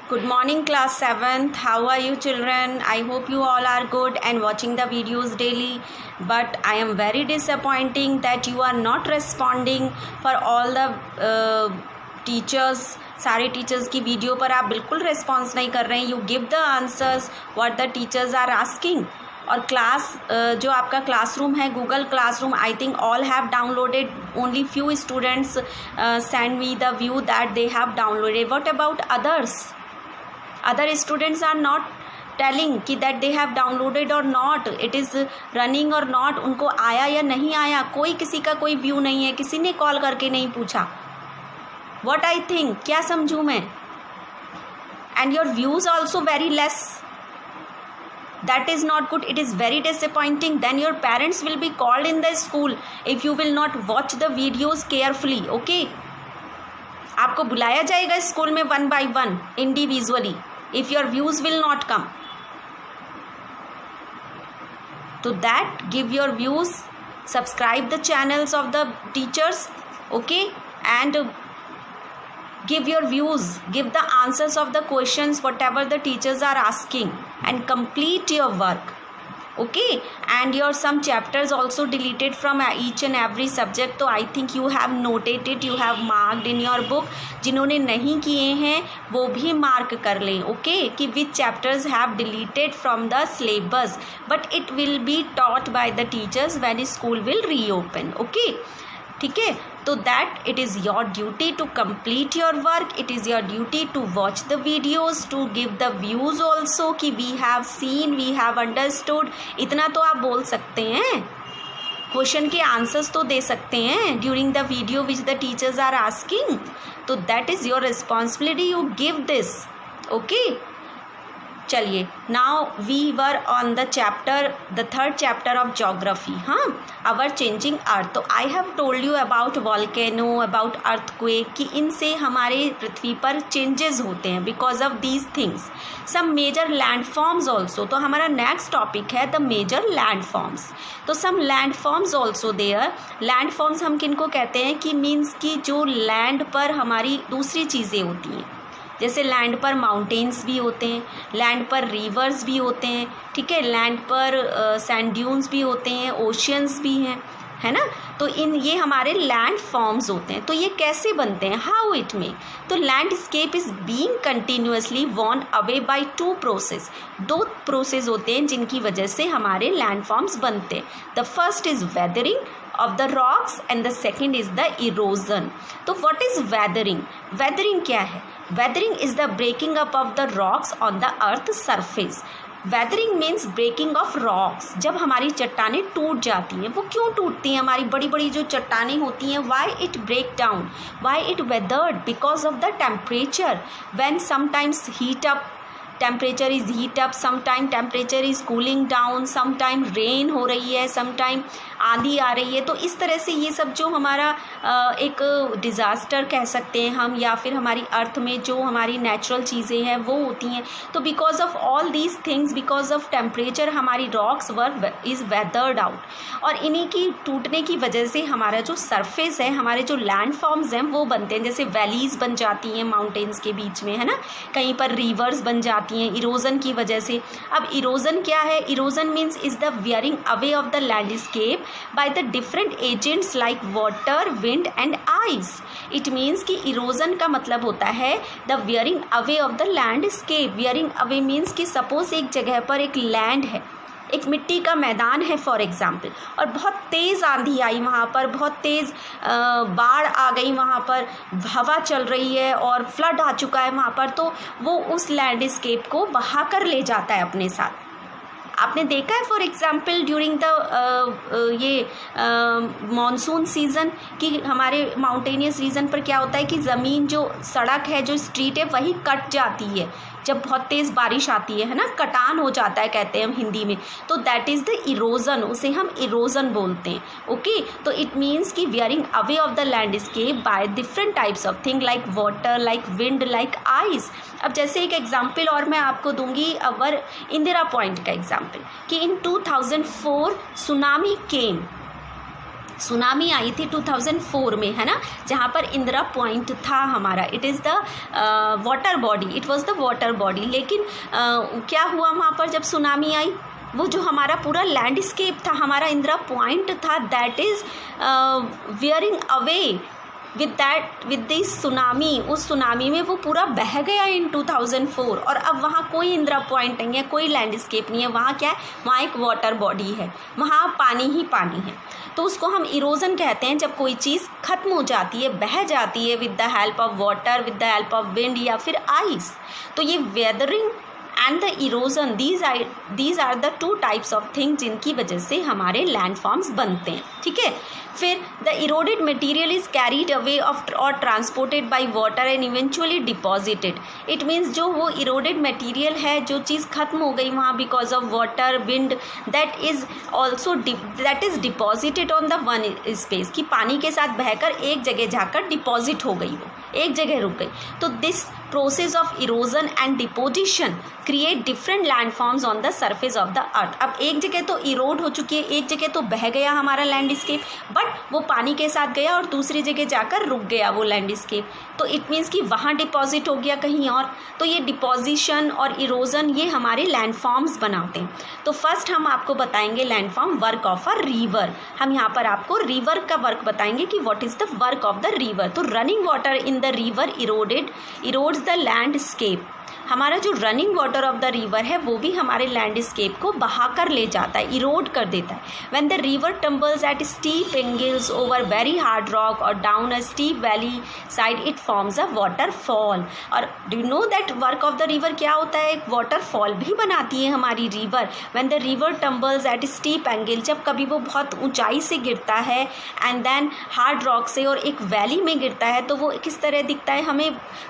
Good morning, class 7th. How are you, children? I hope you all are good and watching the videos daily. But I am very disappointing that you are not responding for all the teachers. सारे teachers की video पर आप बिल्कुल response नहीं कर रहे हैं. You give the answers what the teachers are asking. और क्लास जो आपका क्लासरूम है, Google classroom, I think all have downloaded. Only few students send me the view that they have downloaded. What about others? Other students are not telling कि that they have downloaded और not, it is running और not. उनको आया या नहीं आया, कोई किसी का कोई व्यू नहीं है, किसी ने कॉल करके नहीं पूछा. व्हाट आई थिंक, क्या समझूँ मैं? And your views also very less. That is not good. It is very disappointing. Then your parents will be called in the school if you will not watch the videos carefully. Okay? आपको बुलाया जाएगा school में 1 by 1 individually if your views will not come. To that, give your views, subscribe the channels of the teachers. Okay? And give your views, give the answers of the questions whatever the teachers are asking and complete your work. Okay? And your some chapters also deleted from each and every subject. तो I think you have noted it, you have marked in your book. जिन्होंने नहीं किए हैं वो भी mark कर लें. Okay? कि which chapters have deleted from the syllabus, but it will be taught by the teachers when school will reopen. Okay? ठीक है. तो that it is your duty to complete your work. It is your duty to watch the videos, to give the views also कि we have seen, we have understood. इतना तो आप बोल सकते हैं. क्वेश्चन के आंसर्स तो दे सकते हैं during the video which the teachers are asking. तो that is your responsibility, you give this. Okay, चलिए. Now we were on the chapter, the third chapter of geography. हाँ, आवर चेंजिंग अर्थ. तो I have told you about volcano, about earthquake, कि इनसे हमारे पृथ्वी पर changes होते हैं because of these things. Some major land forms also. तो हमारा नेक्स्ट टॉपिक है द मेजर लैंड फॉर्म्स. तो some land forms also there. Land forms हम किनको कहते हैं कि मीन्स कि जो लैंड पर हमारी दूसरी चीज़ें होती हैं. जैसे लैंड पर माउंटेन्स भी होते हैं, लैंड पर रिवर्स भी होते हैं. ठीक है, लैंड पर सैंड ड्यून्स भी होते हैं, ओशियंस भी हैं, है ना. तो ये हमारे लैंड फॉर्म्स होते हैं. तो ये कैसे बनते हैं, हाउ इट में. तो landscape is being continuously worn away by 2 process. 2 process होते हैं जिनकी वजह से हमारे लैंड फॉर्म्स बनते हैं. The first is weathering of the rocks and the second is the erosion. तो what is weathering? Weathering क्या है? Weathering is the breaking up of the rocks on the earth surface. Weathering means breaking of rocks. जब हमारी चट्टानें टूट जाती हैं, वो क्यों टूटती हैं? हमारी बड़ी बड़ी जो चट्टानें होती हैं, why it break down? Why it weathered? Because of the temperature. When sometimes heat up, temperature is heat up, sometime temperature is cooling down, sometime rain हो रही है, समटाइम आंधी आ रही है. तो इस तरह से ये सब जो हमारा एक डिज़ास्टर कह सकते हैं हम, या फिर हमारी अर्थ में जो हमारी नेचुरल चीज़ें हैं वो होती हैं. तो because of all these things, because of temperature, हमारी rocks were is weathered out. और इन्हीं की टूटने की वजह से हमारा जो सरफेस है, हमारे जो लैंड फॉर्म्स हैं वो बनते हैं. जैसे वैलीज़ बन जाती हैं माउंटेन्स के बीच में, है ना. कहीं पर रिवर्स बन जाती हैं इरोजन की वजह से. अब इरोजन क्या है? Erosion means is the wearing away of the landscape by the different agents like water, wind and ice. It means कि इरोजन का मतलब होता है the wearing away of the landscape. Wearing away means कि suppose एक जगह पर एक लैंड है, एक मिट्टी का मैदान है फॉर एग्ज़ाम्पल, और बहुत तेज़ आंधी आई वहाँ पर, बहुत तेज़ बाढ़ आ गई वहाँ पर, हवा चल रही है और फ्लड आ चुका है वहाँ पर. तो वो उस लैंडस्केप को बहा कर ले जाता है अपने साथ. आपने देखा है फॉर एग्ज़ाम्पल ड्यूरिंग द ये मॉनसून सीज़न कि हमारे माउंटेनियस रीजन पर क्या होता है कि ज़मीन, जो सड़क है, जो स्ट्रीट है, वही कट जाती है जब बहुत तेज़ बारिश आती है ना. कटान हो जाता है कहते हैं हम हिंदी में. तो दैट इज़ द इरोजन, उसे हम इरोजन बोलते हैं. ओके, तो इट मीन्स कि wearing away of the landscape by different types of thing like water, like wind, like ice. अब जैसे एक एग्जाम्पल और मैं आपको दूंगी अवर इंदिरा पॉइंट का एग्जाम्पल कि इन 2004 सुनामी केम. सुनामी आई थी 2004 में, है ना, जहाँ पर इंदिरा पॉइंट था हमारा। It is the water body, it was the water body. लेकिन क्या हुआ वहाँ पर जब सुनामी आई, वो जो हमारा पूरा लैंडस्केप था, हमारा इंदिरा पॉइंट था, that is wearing away with this tsunami. उस सुनामी में वो पूरा बह गया इन 2004, और अब वहाँ कोई इंदिरा पॉइंट नहीं है, कोई लैंडस्केप नहीं है। वहाँ क्या है, वहाँ एक वाटर बॉडी है, वहाँ पानी ही पानी है। तो उसको हम इरोजन कहते हैं, जब कोई चीज़ ख़त्म हो जाती है, बह जाती है with the help of water, with the help of wind या फिर आइस। तो ये weathering and the erosion, these are the two types of thing जिनकी वजह से हमारे लैंडफॉर्म्स बनते हैं, ठीक है। फिर the eroded material is carried away और transported by water and eventually deposited. It means जो वो इरोडेड मटेरियल है, जो चीज़ खत्म हो गई वहाँ because of water, wind, that is deposited on the one space, कि पानी के साथ बहकर एक जगह जाकर डिपॉजिट हो गई, वो एक जगह रुक गई। तो this process of erosion and deposition create different landforms on the surface of the earth. अब एक जगह तो इरोड हो चुकी है, एक जगह तो बह गया हमारा लैंडस्केप, बट वो पानी के साथ गया और दूसरी जगह जाकर रुक गया वो लैंडस्केप। तो इट मीन्स कि वहाँ डिपॉजिट हो गया कहीं और। तो ये डिपोजिशन और इरोजन ये हमारे लैंडफॉर्म्स बनाते हैं। तो फर्स्ट हम आपको बताएंगे landform work of a river. हम यहाँ पर आपको रिवर का वर्क बताएंगे कि what is the work of the river. तो running water in the river erodes the landscape. हमारा जो running water of the river है वो भी हमारे लैंडस्केप को बहाकर ले जाता है, इरोड कर देता है। When the river tumbles at steep angles over very hard rock और down a steep valley side, it forms a waterfall. और do you know that work of the river क्या होता है, एक वाटरफॉल भी बनाती है हमारी river. When the river tumbles at steep angle, जब कभी वो बहुत ऊंचाई से गिरता है एंड देन हार्ड रॉक से और एक वैली में गिरता है, तो वो किस तरह दिखता है,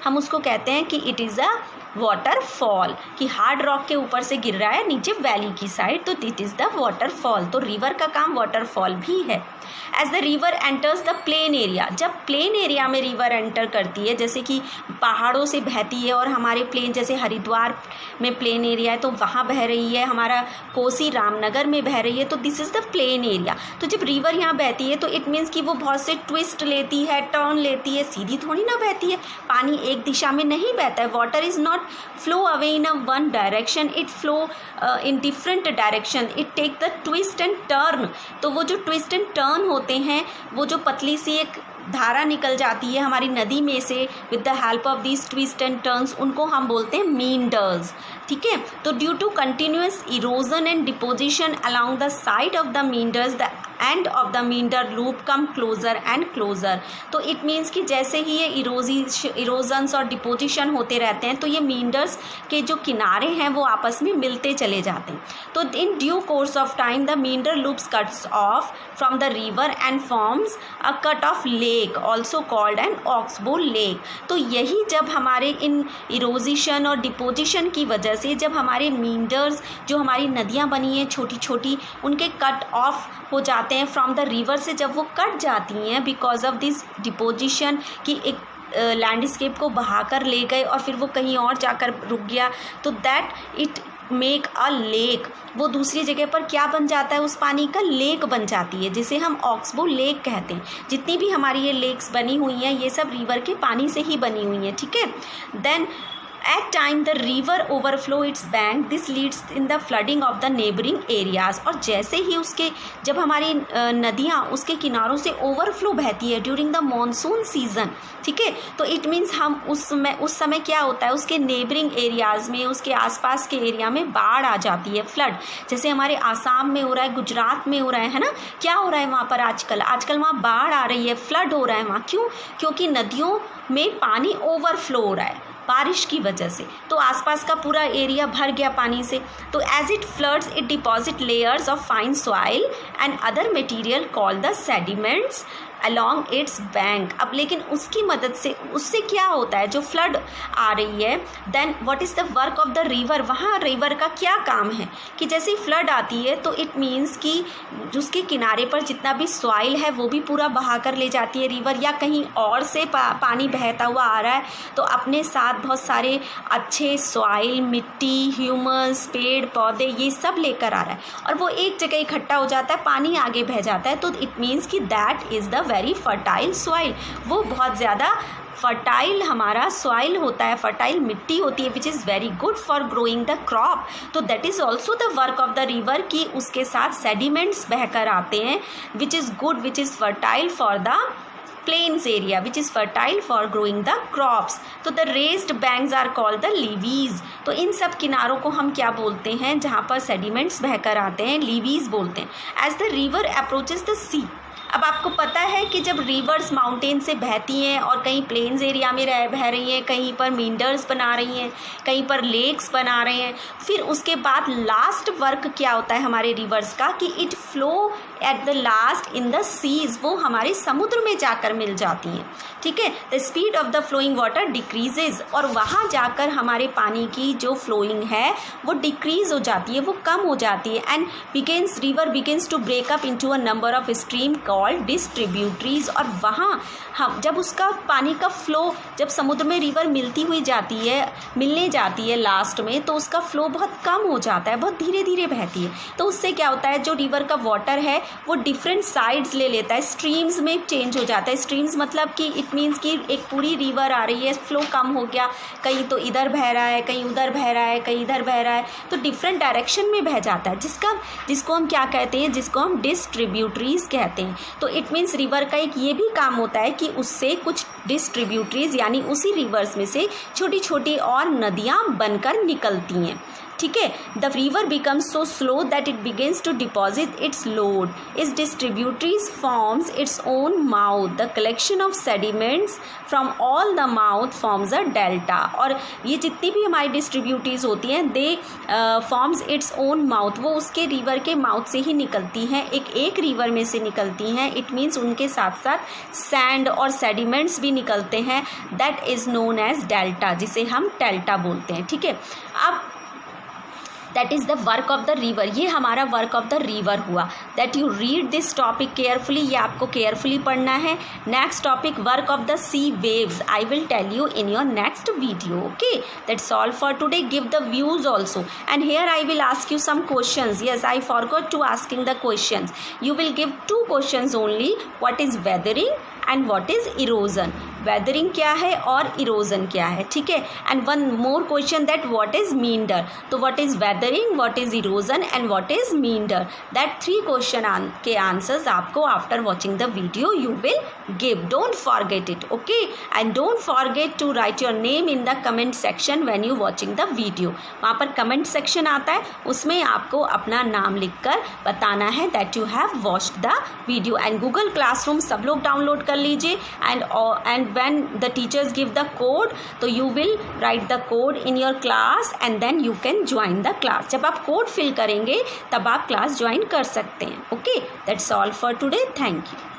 हम उसको कहते हैं कि इट इज़ अ वाटरफॉल, कि हार्ड रॉक के ऊपर से गिर रहा है नीचे वैली की साइड, तो दिट इज़ द वाटरफॉल। तो रिवर का काम वाटरफॉल भी है। As the river enters the plain area, जब प्लेन एरिया में रिवर एंटर करती है, जैसे कि पहाड़ों से बहती है और हमारे प्लेन, जैसे हरिद्वार में प्लेन एरिया है तो वहाँ बह रही है, हमारा कोसी रामनगर में बह रही है, तो this is the plain area. तो जब रिवर यहाँ बहती है तो इट मीन्स कि वो बहुत से ट्विस्ट लेती है, टर्न लेती है, सीधी थोड़ी ना बहती है। पानी एक दिशा में नहीं बहता है। Water is not flow away in a one direction, it flow in different direction, it take the twist and turn. तो वो जो ट्विस्ट एंड टर्न होते हैं, वो जो पतली सी एक धारा निकल जाती है हमारी नदी में से with the help of these twist and turns, उनको हम बोलते हैं मींडर्स, ठीक है। तो due to continuous erosion and deposition along the side of the meanders, the end of the meander loop come closer and closer. तो it means कि जैसे ही ये इरोजन्स और डिपोजिशन होते रहते हैं तो ये मींडर्स के जो किनारे हैं वो आपस में मिलते चले जाते हैं। तो in due course of time the meander loops cuts off from the river and forms a cut off lake, also called an oxbow lake. तो यही जब हमारे इन इरोजिशन और डिपोजिशन की वजह से जब हमारे मींडर्स, जो हमारी नदियाँ बनी हैं छोटी छोटी, उनके कट ऑफ हो जाते हैं फ्रॉम द रिवर से, जब वो कट जाती हैं बिकॉज ऑफ दिस डिपोजिशन, कि एक लैंडस्केप को बहाकर ले गए और फिर वो कहीं और जाकर रुक गया, तो that it make a lake. वो दूसरी जगह पर क्या बन जाता है, उस पानी का लेक बन जाती है, जिसे हम ऑक्सबो लेक कहते हैं। जितनी भी हमारी ये लेक्स बनी हुई हैं ये सब रिवर के पानी से ही बनी हुई हैं, ठीक है। Then at time the river overflow its bank, this leads in the flooding of the neighboring areas। और जैसे ही उसके, जब हमारी नदियाँ उसके किनारों से ओवरफ्लो बहती है ड्यूरिंग द मॉनसून सीजन, ठीक है, तो इट मीन्स हम उस समय क्या होता है, उसके नेबरिंग एरियाज़ में, उसके आसपास के एरिया में बाढ़ आ जाती है, फ्लड। जैसे हमारे आसाम में हो रहा है, गुजरात में हो रहा है ना, क्या हो रहा है वहाँ पर आजकल वहाँ बाढ़ आ रही है, फ्लड हो रहा है वहाँ। क्यों? क्योंकि नदियों में पानी ओवरफ्लो हो रहा है बारिश की वजह से, तो आसपास का पूरा एरिया भर गया पानी से। तो as it floods it deposit layers of fine soil and other material called the sediments along its bank। अब लेकिन उसकी मदद से उससे क्या होता है, जो फ्लड आ रही है, then what is the work of the river, वहाँ रिवर का क्या काम है कि जैसे ही फ्लड आती है तो इट मीन्स कि उसके किनारे पर जितना भी सॉइल है वो भी पूरा बहा कर ले जाती है रिवर, या कहीं और से पानी बहता हुआ आ रहा है तो अपने साथ बहुत सारे अच्छे सॉइल, मिट्टी, ह्यूमस, पेड़ पौधे, ये सब लेकर आ रहा है और वो एक जगह इकट्ठा हो जाता है, पानी आगे बह जाता है, तो इट मीन्स कि that is the very fertile soil. वो बहुत ज़्यादा फर्टाइल हमारा सॉइल होता है, फर्टाइल मिट्टी होती है, which is very good for growing the crop. तो that is also the work of the river कि उसके साथ सेडिमेंट्स बहकर आते हैं, which is good, which is fertile for the plains area, which is fertile for growing the crops। तो the raised banks are called the levees। तो इन सब किनारों को हम क्या बोलते हैं, जहाँ पर सेडिमेंट्स बहकर आते हैं, levees बोलते हैं। As the river approaches the sea, अब आपको पता है कि जब रिवर्स माउंटेन से बहती हैं और कहीं प्लेन्स एरिया में बह रही हैं, कहीं पर मींडर्स बना रही हैं, कहीं पर लेक्स बना रहे हैं, फिर उसके बाद लास्ट वर्क क्या होता है हमारे रिवर्स का कि it flow at the last in the seas, वो हमारे समुद्र में जाकर मिल जाती हैं। ठीक है, the speed of the flowing water decreases, और वहाँ जाकर हमारे पानी की जो फ्लोइंग है वो डिक्रीज हो जाती है, वो कम हो जाती है, and river begins to break up into a number of stream called distributaries. और वहाँ हम जब उसका पानी का फ्लो, जब समुद्र में रिवर मिलने जाती है लास्ट में, तो उसका फ्लो बहुत कम हो जाता है, बहुत धीरे धीरे बहती है। तो उससे क्या होता है, जो रिवर का वाटर है वो डिफरेंट साइड्स ले लेता है, स्ट्रीम्स में चेंज हो जाता है। स्ट्रीम्स मतलब कि इट मीन्स कि एक पूरी रिवर आ रही है, फ्लो कम हो गया, कहीं तो इधर बह रहा है, कहीं उधर बह रहा है, कहीं इधर बह रहा है, तो डिफरेंट डायरेक्शन में बह जाता है, जिसको हम क्या कहते हैं, जिसको हम डिस्ट्रीब्यूटरीज कहते हैं। तो इट मीन्स रिवर का एक ये भी काम होता है कि उससे कुछ डिस्ट्रीब्यूटरीज यानी उसी रिवर्स में से छोटी छोटी और नदियाँ बनकर निकलती हैं। ठीक है, the river becomes so slow that it begins to deposit its load. इस distributaries forms its own mouth, the collection of sediments from all the mouth forms a delta. और ये जितनी भी हमारी डिस्ट्रीब्यूटरीज होती हैं, they forms its own mouth, वो उसके रिवर के माउथ से ही निकलती हैं, एक रिवर में से निकलती हैं। इट मीन्स उनके साथ साथ सैंड और सेडिमेंट्स भी निकलते हैं, that is known as delta, जिसे हम डेल्टा बोलते हैं। ठीक है, अब that is the work of the river, ये हमारा वर्क ऑफ द रिवर हुआ। That you read this topic carefully, ये आपको केयरफुली पढ़ना है। Next topic work of the sea waves, I will tell you in your next video. Okay, that's all for today. Give the views also, and here I will ask you some questions. Yes, I forgot to asking the questions. You will give 2 questions only, what is weathering and what is erosion. Weathering क्या है और erosion क्या है, ठीक है। And one more question, that what is meander. तो what is weathering, what is erosion and what is meander, that 3 question के answers आपको after watching the video you will give. Don't forget it, okay, and don't forget to write your name in the comment section when you watching the video. वहाँ पर comment section आता है, उसमें आपको अपना नाम लिखकर बताना है that you have watched the video. And Google classroom सब लोग डाउनलोड कर लीजिए, and when the teachers give the code, तो you will write the code in your class and then you can join the class। जब आप code fill करेंगे तब आप क्लास ज्वाइन कर सकते हैं। Okay, that's all for today, thank you।